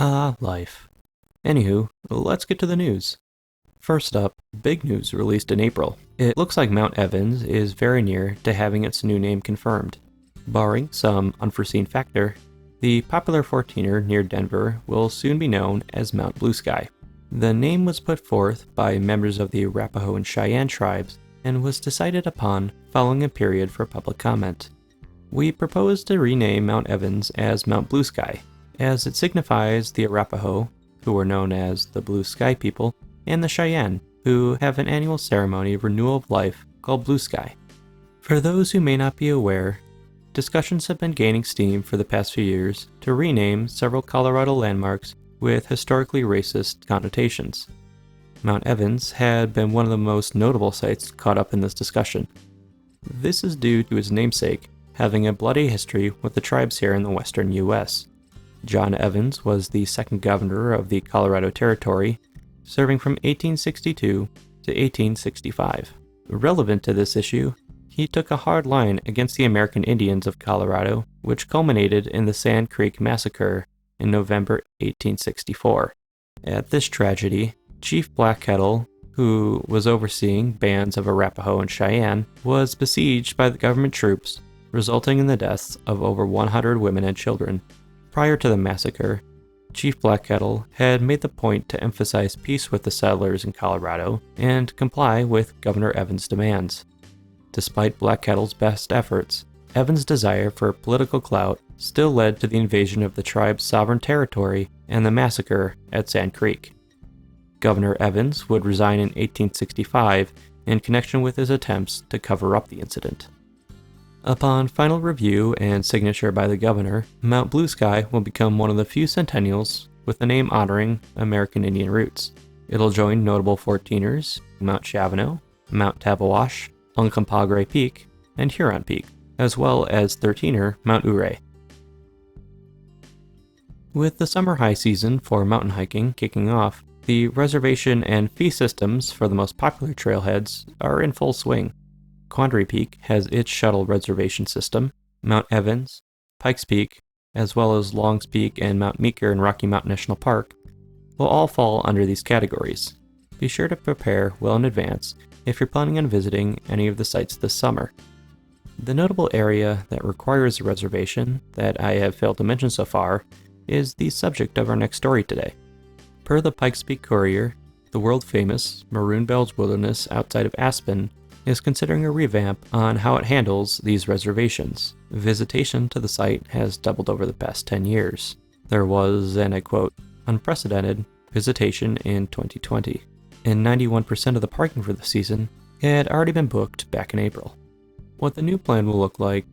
Life. Anywho, let's get to the news. First up, big news released in April. It looks like Mount Evans is very near to having its new name confirmed. Barring some unforeseen factor, the popular 14er near Denver will soon be known as Mount Blue Sky. The name was put forth by members of the Arapaho and Cheyenne tribes and was decided upon following a period for public comment. We propose to rename Mount Evans as Mount Blue Sky, as it signifies the Arapaho, who are known as the Blue Sky People, and the Cheyenne, who have an annual ceremony of renewal of life called Blue Sky. For those who may not be aware, discussions have been gaining steam for the past few years to rename several Colorado landmarks with historically racist connotations. Mount Evans had been one of the most notable sites caught up in this discussion. This is due to its namesake having a bloody history with the tribes here in the western U.S. John Evans was the second governor of the Colorado Territory, serving from 1862 to 1865. Relevant to this issue, he took a hard line against the American Indians of Colorado, which culminated in the Sand Creek Massacre in November 1864. At this tragedy, Chief Black Kettle, who was overseeing bands of Arapaho and Cheyenne, was besieged by the government troops, resulting in the deaths of over 100 women and children. Prior to the massacre, Chief Black Kettle had made the point to emphasize peace with the settlers in Colorado and comply with Governor Evans' demands. Despite Black Kettle's best efforts, Evans' desire for political clout still led to the invasion of the tribe's sovereign territory and the massacre at Sand Creek. Governor Evans would resign in 1865 in connection with his attempts to cover up the incident. Upon final review and signature by the governor, Mount Blue Sky will become one of the few Centennials with a name honoring American Indian roots. It'll join notable 14ers, Mount Chavano, Mount Tawabash, Uncompahgre Peak, and Huron Peak, as well as 13er Mount Ouray. With the summer high season for mountain hiking kicking off, the reservation and fee systems for the most popular trailheads are in full swing. Quandary Peak has its shuttle reservation system, Mount Evans, Pikes Peak, as well as Longs Peak and Mount Meeker in Rocky Mountain National Park will all fall under these categories. Be sure to prepare well in advance if you're planning on visiting any of the sites this summer. The notable area that requires a reservation that I have failed to mention so far is the subject of our next story today. Per the Pikes Peak Courier, the world-famous Maroon Bells Wilderness outside of Aspen is considering a revamp on how it handles these reservations. Visitation to the site has doubled over the past 10 years. There was, and I quote, unprecedented visitation in 2020, and 91% of the parking for the season had already been booked back in April. What the new plan will look like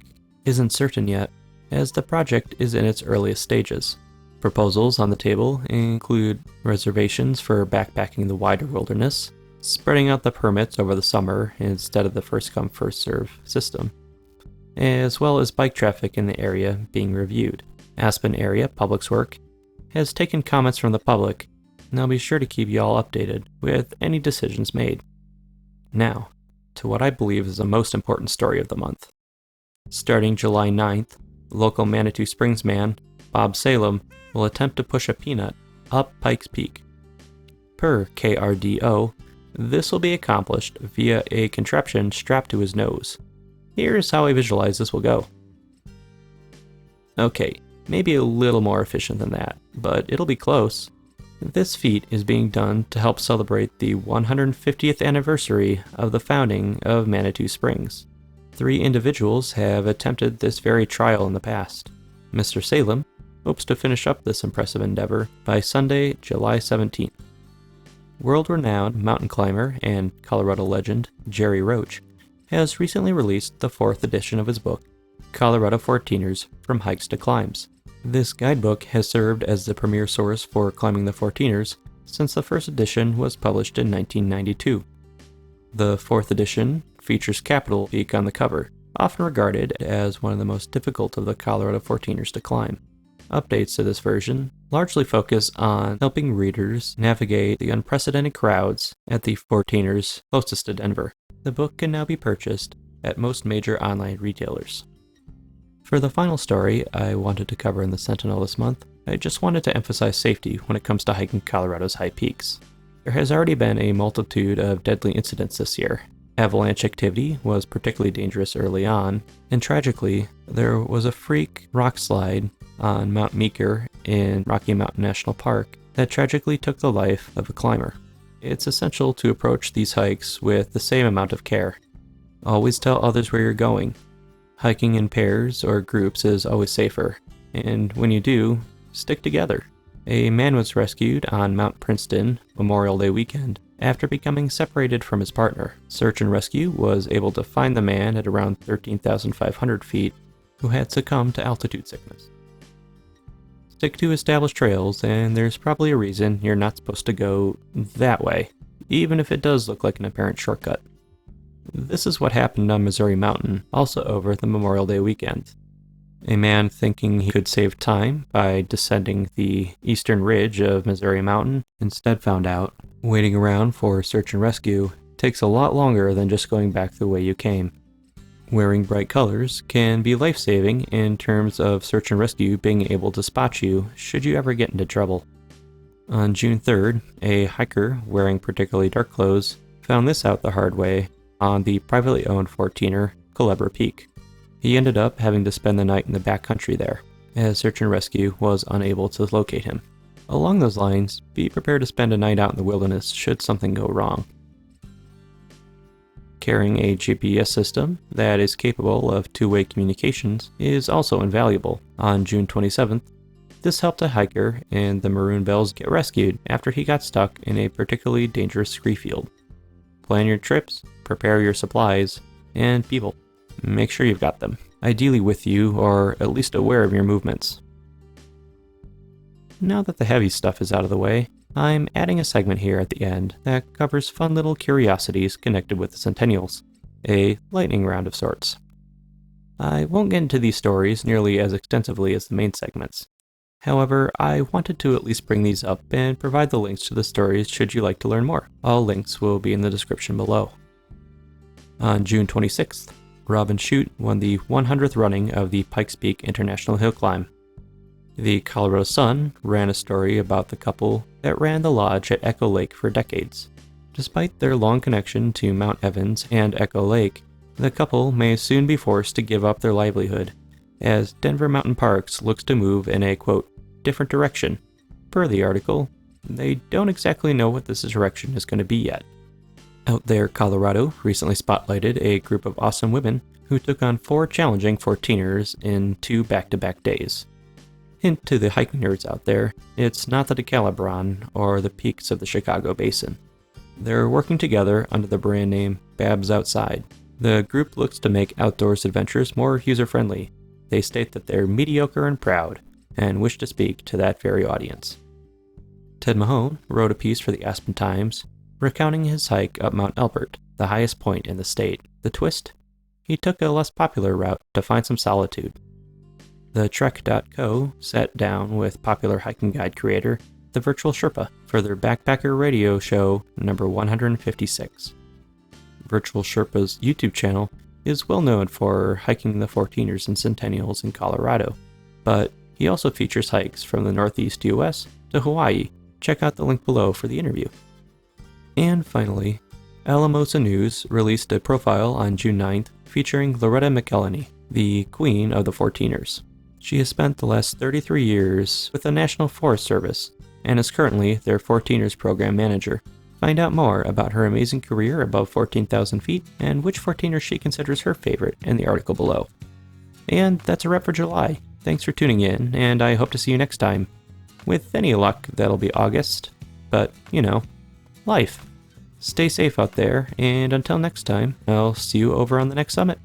isn't certain yet, as the project is in its earliest stages. Proposals on the table include reservations for backpacking the wider wilderness, spreading out the permits over the summer instead of the first-come, first-serve system, as well as bike traffic in the area being reviewed. Aspen Area Public Works has taken comments from the public, and I'll be sure to keep you all updated with any decisions made. Now, to what I believe is the most important story of the month. Starting July 9th, local Manitou Springs man, Bob Salem, will attempt to push a peanut up Pikes Peak. Per KRDO, this will be accomplished via a contraption strapped to his nose. Here's how I visualize this will go. Okay, maybe a little more efficient than that, but it'll be close. This feat is being done to help celebrate the 150th anniversary of the founding of Manitou Springs. 3 individuals have attempted this very trial in the past. Mr. Salem hopes to finish up this impressive endeavor by Sunday, July 17th. World-renowned mountain climber and Colorado legend Gerry Roach has recently released the 4th edition of his book, Colorado 14ers From Hikes to Climbs. This guidebook has served as the premier source for climbing the 14ers since the first edition was published in 1992. The 4th edition features Capitol Peak on the cover, often regarded as one of the most difficult of the Colorado 14ers to climb. Updates to this version largely focus on helping readers navigate the unprecedented crowds at the 14ers closest to Denver. The book can now be purchased at most major online retailers. For the final story I wanted to cover in the Sentinel this month, I just wanted to emphasize safety when it comes to hiking Colorado's high peaks. There has already been a multitude of deadly incidents this year. Avalanche activity was particularly dangerous early on, and tragically, there was a freak rock slide on Mount Meeker in Rocky Mountain National Park that tragically took the life of a climber. It's essential to approach these hikes with the same amount of care. Always tell others where you're going. Hiking in pairs or groups is always safer, and when you do, stick together. A man was rescued on Mount Princeton Memorial Day weekend after becoming separated from his partner. Search and rescue was able to find the man at around 13,500 feet who had succumbed to altitude sickness. Stick to established trails, and there's probably a reason you're not supposed to go that way, even if it does look like an apparent shortcut. This is what happened on Missouri Mountain, also over the Memorial Day weekend. A man thinking he could save time by descending the eastern ridge of Missouri Mountain instead found out waiting around for search and rescue takes a lot longer than just going back the way you came. Wearing bright colors can be life-saving in terms of search and rescue being able to spot you should you ever get into trouble. On June 3rd, a hiker wearing particularly dark clothes found this out the hard way on the privately owned 14er Culebra Peak. He ended up having to spend the night in the backcountry there, as search and rescue was unable to locate him. Along those lines, be prepared to spend a night out in the wilderness should something go wrong. Carrying a GPS system that is capable of two-way communications is also invaluable. On June 27th, this helped a hiker in the Maroon Bells get rescued after he got stuck in a particularly dangerous scree field. Plan your trips, prepare your supplies, and people. Make sure you've got them, ideally with you or at least aware of your movements. Now that the heavy stuff is out of the way, I'm adding a segment here at the end that covers fun little curiosities connected with the Centennials, a lightning round of sorts. I won't get into these stories nearly as extensively as the main segments. However, I wanted to at least bring these up and provide the links to the stories should you like to learn more. All links will be in the description below. On June 26th, Robin Shute won the 100th running of the Pikes Peak International Hill Climb. The Colorado Sun ran a story about the couple that ran the lodge at Echo Lake for decades. Despite their long connection to Mount Evans and Echo Lake, the couple may soon be forced to give up their livelihood, as Denver Mountain Parks looks to move in a, quote, different direction. Per the article, they don't exactly know what this direction is going to be yet. Out There Colorado recently spotlighted a group of awesome women who took on 4 challenging 14ers in 2 back-to-back days. Hint to the hiking nerds out there, it's not the Decalibron or the peaks of the Chicago Basin. They're working together under the brand name Babs Outside. The group looks to make outdoors adventures more user-friendly. They state that they're mediocre and proud, and wish to speak to that very audience. Ted Mahone wrote a piece for the Aspen Times, recounting his hike up Mount Elbert, the highest point in the state. The twist? He took a less popular route to find some solitude. The Trek.co sat down with popular hiking guide creator, the Virtual Sherpa, for their Backpacker Radio Show number 156. Virtual Sherpa's YouTube channel is well known for hiking the 14ers and Centennials in Colorado, but he also features hikes from the Northeast US to Hawaii. Check out the link below for the interview. And finally, Alamosa News released a profile on June 9th featuring Loretta McElhenney, the queen of the 14ers. She has spent the last 33 years with the National Forest Service and is currently their 14ers program manager. Find out more about her amazing career above 14,000 feet and which 14er she considers her favorite in the article below. And that's a wrap for July. Thanks for tuning in, and I hope to see you next time. With any luck, that'll be August, but, you know, life. Stay safe out there, and until next time, I'll see you over on the next summit.